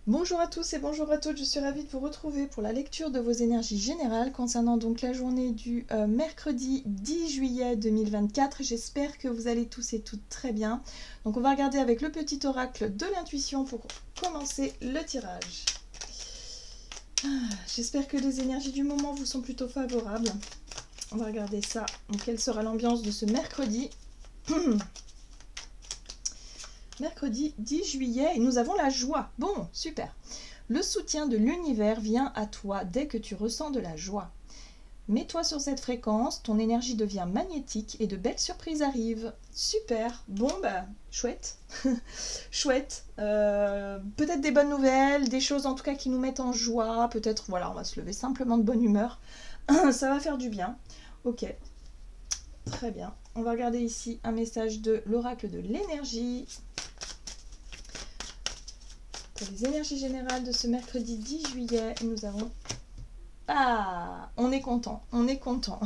Bonjour à tous et bonjour à toutes, je suis ravie de vous retrouver pour la lecture de vos énergies générales concernant donc la journée du mercredi 10 juillet 2024. J'espère que vous allez tous et toutes très bien. Donc on va regarder avec le petit oracle de l'intuition pour commencer le tirage. J'espère que les énergies du moment vous sont plutôt favorables. On va regarder ça. Donc, quelle sera l'ambiance de ce mercredi Mercredi 10 juillet, et nous avons la joie. Bon, super. Le soutien de l'univers vient à toi dès que tu ressens de la joie. Mets-toi sur cette fréquence, ton énergie devient magnétique et de belles surprises arrivent. Super. Bon, bah, chouette. Chouette. Peut-être des bonnes nouvelles, des choses en tout cas qui nous mettent en joie. Peut-être, voilà, on va se lever simplement de bonne humeur. Ça va faire du bien. Ok. Très bien. On va regarder ici un message de l'oracle de l'énergie. Pour les énergies générales de ce mercredi 10 juillet, nous avons... Ah, on est content, on est content.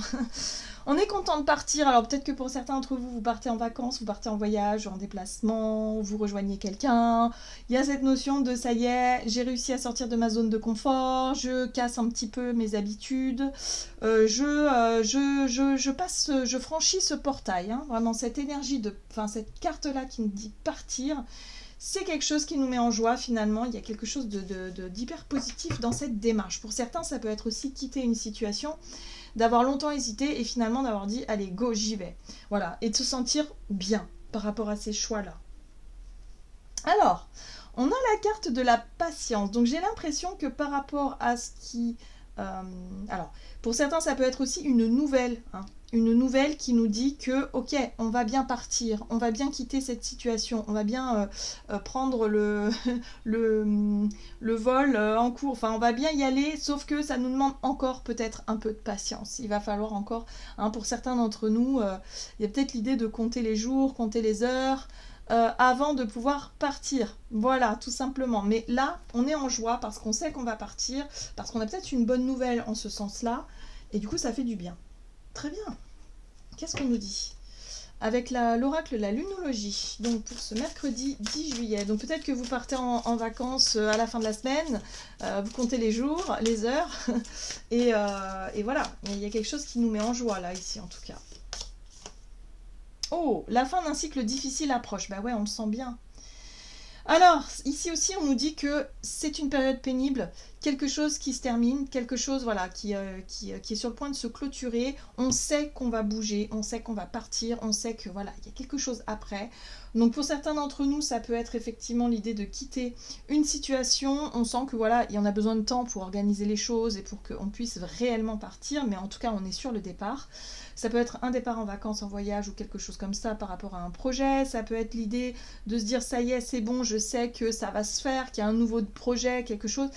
On est content de partir. Alors peut-être que pour certains d'entre vous, vous partez en vacances, vous partez en voyage, en déplacement, vous rejoignez quelqu'un. Il y a cette notion de ça y est, j'ai réussi à sortir de ma zone de confort, je casse un petit peu mes habitudes, je passe, je franchis ce portail. Hein. Vraiment cette énergie cette carte-là qui nous dit partir. C'est quelque chose qui nous met en joie finalement, il y a quelque chose d'hyper positif dans cette démarche. Pour certains, ça peut être aussi quitter une situation, d'avoir longtemps hésité et finalement d'avoir dit allez go, j'y vais. Voilà, et de se sentir bien par rapport à ces choix-là. Alors, on a la carte de la patience, donc j'ai l'impression que par rapport à ce qui... alors, pour certains, ça peut être aussi une nouvelle, hein, une nouvelle qui nous dit que, ok, on va bien partir, on va bien quitter cette situation, on va bien prendre le vol en cours, enfin, on va bien y aller, sauf que ça nous demande encore peut-être un peu de patience. Il va falloir encore, hein, pour certains d'entre nous, il y a peut-être l'idée de compter les jours, compter les heures, avant de pouvoir partir. Voilà, tout simplement. Mais là, on est en joie parce qu'on sait qu'on va partir, parce qu'on a peut-être une bonne nouvelle en ce sens-là, et du coup, ça fait du bien. Très bien. Qu'est-ce qu'on nous dit avec l'oracle, la lunologie, donc pour ce mercredi 10 juillet. Donc peut-être que vous partez en vacances à la fin de la semaine, vous comptez les jours, les heures, et voilà, il y a quelque chose qui nous met en joie là, ici en tout cas. Oh, la fin d'un cycle difficile approche. Bah ouais, on le sent bien. Alors, ici aussi, on nous dit que c'est une période pénible, quelque chose qui se termine, quelque chose voilà, qui est sur le point de se clôturer. On sait qu'on va bouger, on sait qu'on va partir, on sait que voilà, il y a quelque chose après. Donc pour certains d'entre nous, ça peut être effectivement l'idée de quitter une situation. On sent que voilà, il y en a besoin de temps pour organiser les choses et pour qu'on puisse réellement partir, mais en tout cas, on est sur le départ. Ça peut être un départ en vacances, en voyage ou quelque chose comme ça par rapport à un projet. Ça peut être l'idée de se dire ça y est, c'est bon, je sais que ça va se faire, qu'il y a un nouveau projet, quelque chose.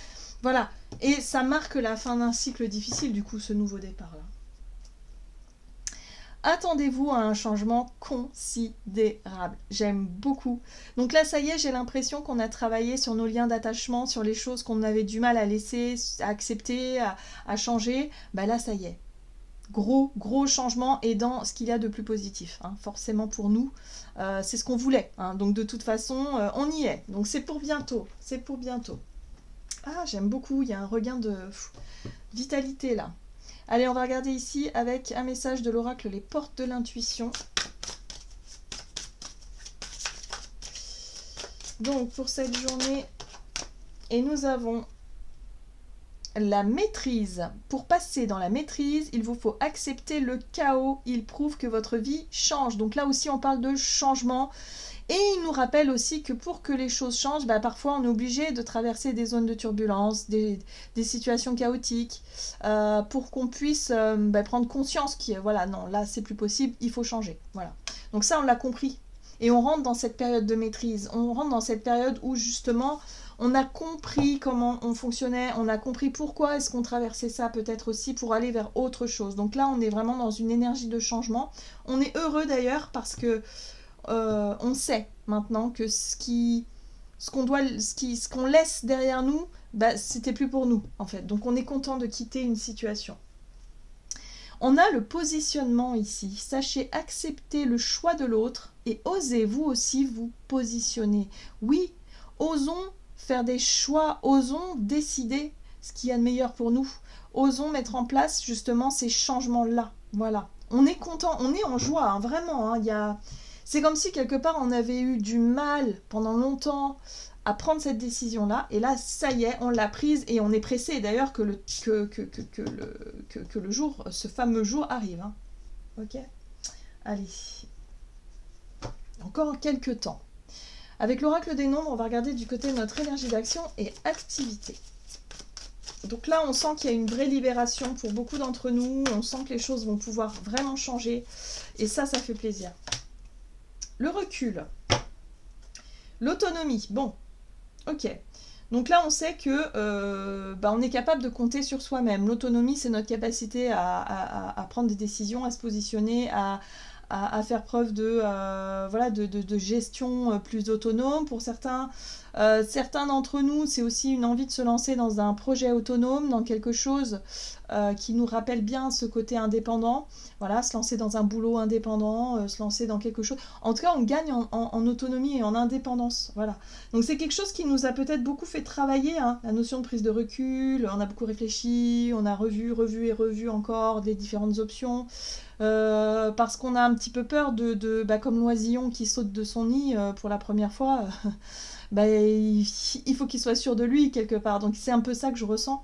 Voilà. Et ça marque la fin d'un cycle difficile, du coup, ce nouveau départ-là. Attendez-vous à un changement considérable. J'aime beaucoup. Donc là, ça y est, j'ai l'impression qu'on a travaillé sur nos liens d'attachement, sur les choses qu'on avait du mal à laisser, à accepter, à changer. Bah là, ça y est. Gros changement et dans ce qu'il y a de plus positif, hein, forcément pour nous, c'est ce qu'on voulait, hein, donc de toute façon on y est, donc c'est pour bientôt, c'est pour bientôt. Ah, j'aime beaucoup, il y a un regain de vitalité là. Allez, on va regarder ici avec un message de l'oracle les portes de l'intuition. Donc pour cette journée, et nous avons la maîtrise. Pour passer dans la maîtrise, il vous faut accepter le chaos. Il prouve que votre vie change. Donc là aussi, on parle de changement. Et il nous rappelle aussi que pour que les choses changent, bah, parfois on est obligé de traverser des zones de turbulence, des situations chaotiques, pour qu'on puisse prendre conscience que voilà, non, là c'est plus possible, il faut changer. Voilà. Donc ça, on l'a compris. Et on rentre dans cette période de maîtrise. On rentre dans cette période où justement on a compris comment on fonctionnait, on a compris pourquoi est-ce qu'on traversait ça peut-être aussi pour aller vers autre chose. Donc là, on est vraiment dans une énergie de changement. On est heureux d'ailleurs parce que on sait maintenant que ce qu'on laisse derrière nous, bah, c'était plus pour nous en fait. Donc on est content de quitter une situation. On a le positionnement ici. Sachez accepter le choix de l'autre et osez vous aussi vous positionner. Oui, osons faire des choix, osons décider ce qu'il y a de meilleur pour nous. Osons mettre en place justement ces changements-là. Voilà. On est content, on est en joie, hein, vraiment. Hein, c'est comme si quelque part on avait eu du mal pendant longtemps à prendre cette décision-là. Et là, ça y est, on l'a prise et on est pressé d'ailleurs que le jour, ce fameux jour arrive. Hein. Ok ? Allez. Encore quelques temps. Avec l'oracle des nombres, on va regarder du côté de notre énergie d'action et activité. Donc là, on sent qu'il y a une vraie libération pour beaucoup d'entre nous. On sent que les choses vont pouvoir vraiment changer. Et ça fait plaisir. Le recul. L'autonomie. Bon, ok. Donc là, on sait que on est capable de compter sur soi-même. L'autonomie, c'est notre capacité à prendre des décisions, à se positionner, à faire preuve de gestion plus autonome. Pour certains d'entre nous, c'est aussi une envie de se lancer dans un projet autonome, dans quelque chose qui nous rappelle bien ce côté indépendant. Voilà, se lancer dans un boulot indépendant, se lancer dans quelque chose. En tout cas, on gagne en autonomie et en indépendance. Voilà. Donc c'est quelque chose qui nous a peut-être beaucoup fait travailler, hein, la notion de prise de recul. On a beaucoup réfléchi, on a revu et revu encore les différentes options. Parce qu'on a un petit peu peur comme l'oisillon qui saute de son nid pour la première fois. Il faut qu'il soit sûr de lui quelque part. Donc c'est un peu ça que je ressens.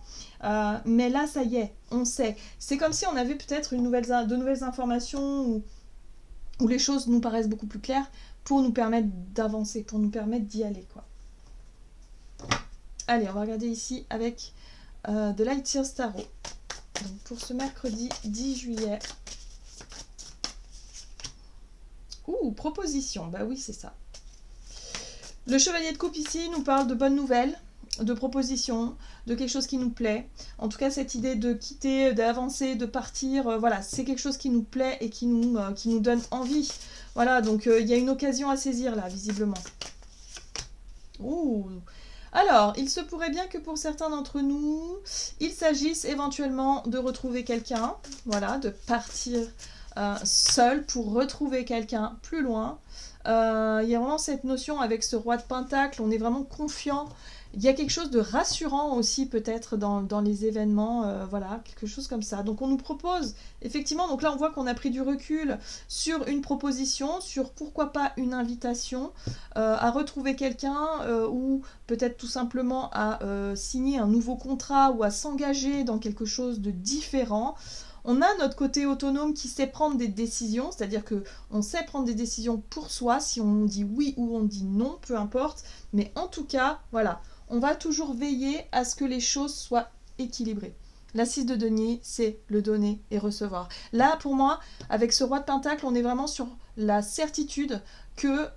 Mais là, ça y est, on sait. C'est comme si on avait peut-être de nouvelles informations où les choses nous paraissent beaucoup plus claires pour nous permettre d'avancer, pour nous permettre d'y aller, quoi. Allez, on va regarder ici avec de Light Years Tarot. Donc pour ce mercredi 10 juillet. Ouh, proposition, bah oui, c'est ça. Le chevalier de coupe ici nous parle de bonnes nouvelles, de propositions, de quelque chose qui nous plaît. En tout cas, cette idée de quitter, d'avancer, de partir, voilà, c'est quelque chose qui nous plaît et qui nous donne envie. Voilà, donc il y a une occasion à saisir là, visiblement. Ouh. Alors, il se pourrait bien que pour certains d'entre nous, il s'agisse éventuellement de retrouver quelqu'un, voilà, de partir seul pour retrouver quelqu'un plus loin. Il y a vraiment cette notion avec ce roi de pentacle, on est vraiment confiant. Il y a quelque chose de rassurant aussi peut-être dans les événements, voilà, quelque chose comme ça. Donc on nous propose, effectivement, donc là on voit qu'on a pris du recul sur une proposition, sur pourquoi pas une invitation à retrouver quelqu'un ou peut-être tout simplement à signer un nouveau contrat ou à s'engager dans quelque chose de différent. On a notre côté autonome qui sait prendre des décisions, c'est-à-dire qu'on sait prendre des décisions pour soi, si on dit oui ou on dit non, peu importe. Mais en tout cas, voilà, on va toujours veiller à ce que les choses soient équilibrées. La 6 de denier, c'est le donner et recevoir. Là, pour moi, avec ce roi de pentacle, on est vraiment sur la certitude que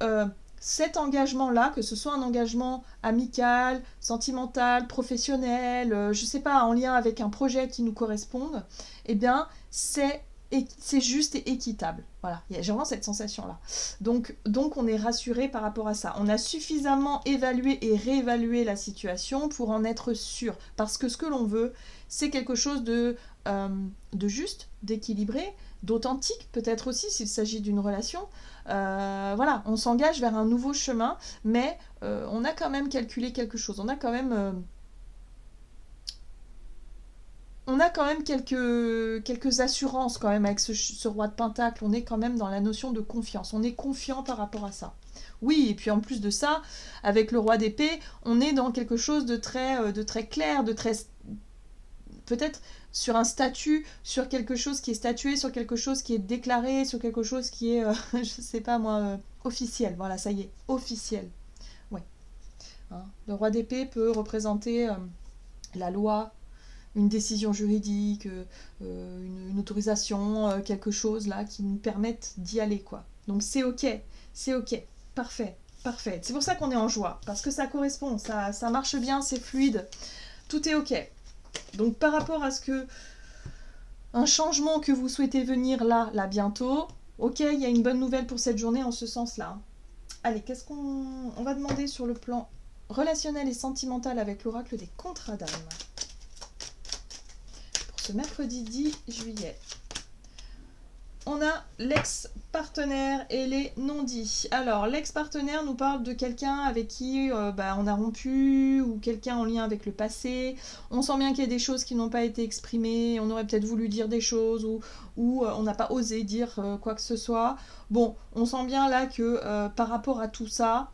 cet engagement-là, que ce soit un engagement amical, sentimental, professionnel, je ne sais pas, en lien avec un projet qui nous corresponde, eh bien, c'est juste et équitable. Voilà, j'ai vraiment cette sensation-là. Donc, on est rassuré par rapport à ça. On a suffisamment évalué et réévalué la situation pour en être sûr. Parce que ce que l'on veut, c'est quelque chose de juste, d'équilibré, d'authentique peut-être aussi s'il s'agit d'une relation. Voilà, on s'engage vers un nouveau chemin, mais on a quand même calculé quelque chose. On a quand même quelques assurances quand même avec ce roi de pentacle. On est quand même dans la notion de confiance. On est confiant par rapport à ça. Oui, et puis en plus de ça, avec le roi d'épée, on est dans quelque chose de très clair, de très peut-être sur un statut, sur quelque chose qui est statué, sur quelque chose qui est déclaré, sur quelque chose qui est, je sais pas moi, officiel. Voilà, ça y est, officiel. Ouais. Hein, le roi d'épée peut représenter la loi, une décision juridique, une autorisation, quelque chose là qui nous permette d'y aller, quoi. Donc c'est ok, parfait. C'est pour ça qu'on est en joie, parce que ça correspond, ça marche bien, c'est fluide, tout est ok. Donc par rapport à un changement que vous souhaitez venir là bientôt, ok, il y a une bonne nouvelle pour cette journée en ce sens-là. Allez, qu'est-ce qu'on va demander sur le plan relationnel et sentimental avec l'oracle des contrats d'âme pour ce mercredi 10 juillet. on a l'ex-partenaire et les non-dits. Alors, l'ex-partenaire nous parle de quelqu'un avec qui on a rompu ou quelqu'un en lien avec le passé. On sent bien qu'il y a des choses qui n'ont pas été exprimées. On aurait peut-être voulu dire des choses ou on n'a pas osé dire quoi que ce soit. Bon, on sent bien là que par rapport à tout ça,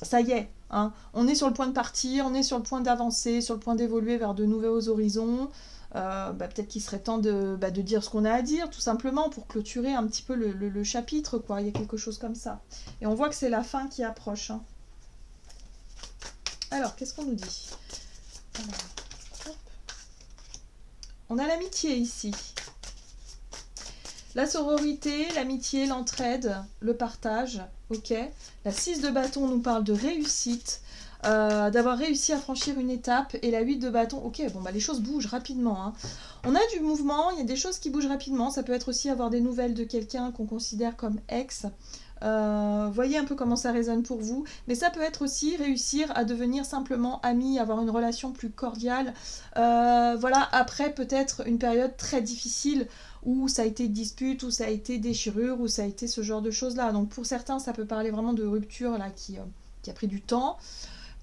ça y est, hein, on est sur le point de partir, on est sur le point d'avancer, sur le point d'évoluer vers de nouveaux horizons. Peut-être qu'il serait temps de dire ce qu'on a à dire, tout simplement, pour clôturer un petit peu le chapitre, quoi. Il y a quelque chose comme ça. Et on voit que c'est la fin qui approche. Hein. Alors, qu'est-ce qu'on nous dit? Alors, on a l'amitié ici. La sororité, l'amitié, l'entraide, le partage, ok. La 6 de bâton nous parle de réussite, d'avoir réussi à franchir une étape, et la 8 de bâton, ok, bon les choses bougent rapidement. Hein. On a du mouvement, il y a des choses qui bougent rapidement, ça peut être aussi avoir des nouvelles de quelqu'un qu'on considère comme ex. Voyez un peu comment ça résonne pour vous, mais ça peut être aussi réussir à devenir simplement ami, avoir une relation plus cordiale, voilà, après peut-être une période très difficile où ça a été dispute, où ça a été déchirure, où ça a été ce genre de choses là. Donc pour certains ça peut parler vraiment de rupture là qui a pris du temps.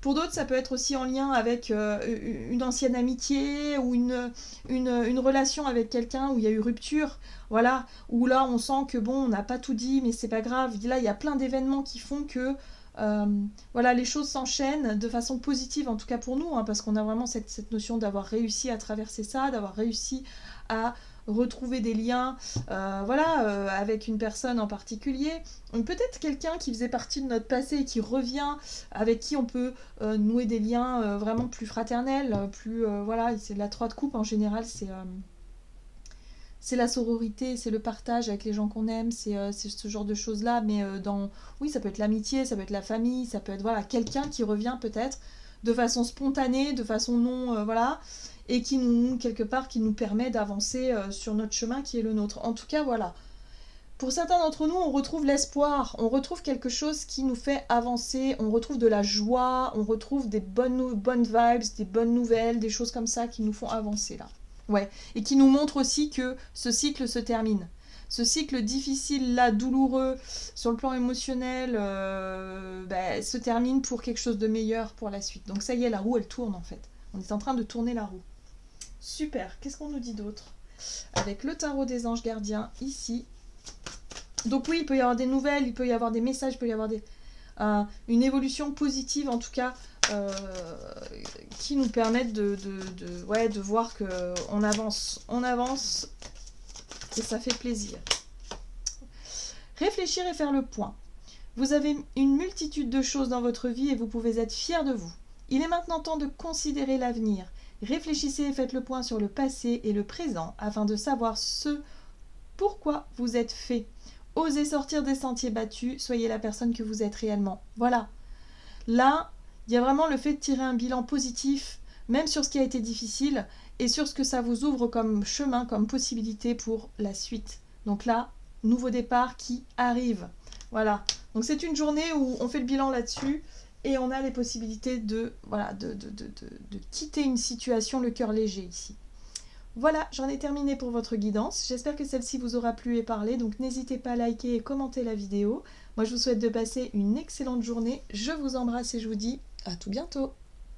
Pour d'autres, ça peut être aussi en lien avec une ancienne amitié ou une relation avec quelqu'un où il y a eu rupture, voilà, où là on sent que bon, on n'a pas tout dit, mais c'est pas grave. Là, il y a plein d'événements qui font que voilà, les choses s'enchaînent de façon positive, en tout cas pour nous, hein, parce qu'on a vraiment cette notion d'avoir réussi à traverser ça, d'avoir réussi à retrouver des liens avec une personne en particulier, peut-être quelqu'un qui faisait partie de notre passé et qui revient, avec qui on peut nouer des liens vraiment plus fraternels, plus voilà, c'est la 3 de coupe en général, c'est la sororité, c'est le partage avec les gens qu'on aime, c'est ce genre de choses là, mais oui, ça peut être l'amitié, ça peut être la famille, ça peut être voilà, quelqu'un qui revient peut-être de façon spontanée, de façon non voilà, et qui nous, quelque part, qui nous permet d'avancer sur notre chemin qui est le nôtre. En tout cas, voilà. Pour certains d'entre nous, on retrouve l'espoir, on retrouve quelque chose qui nous fait avancer, on retrouve de la joie, on retrouve des bonnes vibes, des bonnes nouvelles, des choses comme ça qui nous font avancer là. Ouais, et qui nous montrent aussi que ce cycle se termine. Ce cycle difficile là, douloureux, sur le plan émotionnel, se termine pour quelque chose de meilleur pour la suite. Donc ça y est, la roue, elle tourne en fait. On est en train de tourner la roue. Super, qu'est-ce qu'on nous dit d'autre? Avec le tarot des anges gardiens, ici. Donc oui, il peut y avoir des nouvelles, il peut y avoir des messages, il peut y avoir une évolution positive, en tout cas, qui nous permettent de voir qu'on avance. On avance, et ça fait plaisir. Réfléchir et faire le point. Vous avez une multitude de choses dans votre vie et vous pouvez être fiers de vous. Il est maintenant temps de considérer l'avenir. Réfléchissez et faites le point sur le passé et le présent afin de savoir pourquoi vous êtes fait. Osez sortir des sentiers battus, soyez la personne que vous êtes réellement. Voilà. Là, il y a vraiment le fait de tirer un bilan positif, même sur ce qui a été difficile, et sur ce que ça vous ouvre comme chemin, comme possibilité pour la suite. Donc là, nouveau départ qui arrive. Voilà. Donc c'est une journée où on fait le bilan là-dessus, et on a les possibilités de quitter une situation le cœur léger ici. Voilà, j'en ai terminé pour votre guidance. J'espère que celle-ci vous aura plu et parlé, donc n'hésitez pas à liker et commenter la vidéo. Moi, je vous souhaite de passer une excellente journée. Je vous embrasse et je vous dis à tout bientôt.